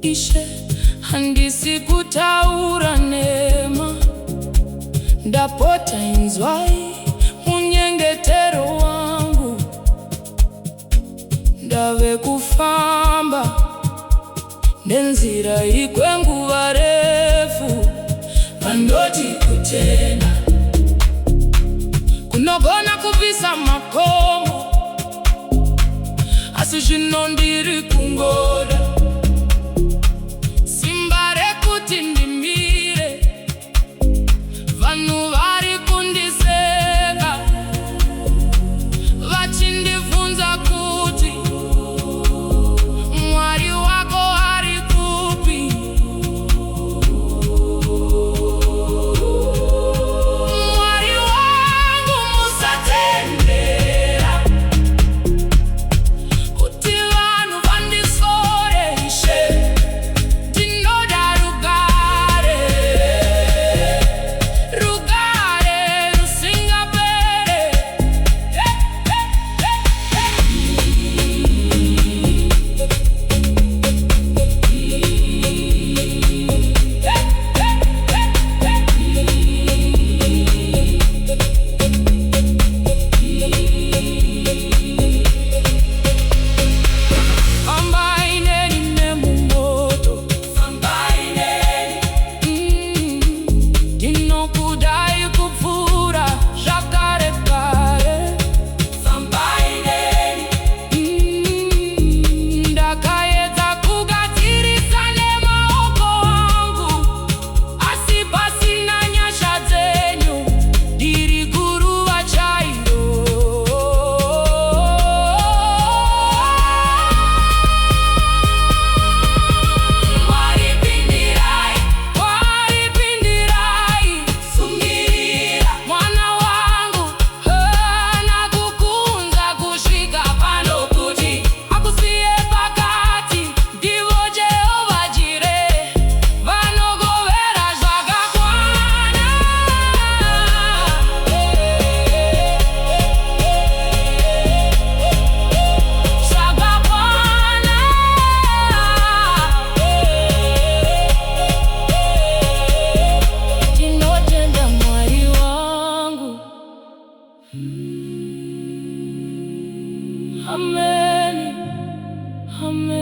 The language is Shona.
ishe handisi kutaura nema ndapota inzwai munyengetero wangu ndave kufamba nenzira ikwenguva refu vandoti kutenda kunogona kubvisa makomo asi zvino ndiri kungoda simba rekuti ndimire vanhu vari kundiseka vachindibvunza kuti Mwari wako ari kupi. Mwari wangu musatendera kuti vanhu vandisoreshe ndinoda rugare rusingapere Fambai Neni nemumoto Fambai Neni ndinokudai kupfuura zvakare kare Fambai Neni ndakaedza kugadzirisa nemaoko angu asi pasina nyasha dzenyu ndiri guruva chairo Waripindirai, sungirira mwana wangu nakukunza kusvika pano kuti akusiye pakati ndivo Jehovha Jireh vanogovera zvakakwana ndinotenda Mwari wangu. Amen, amen.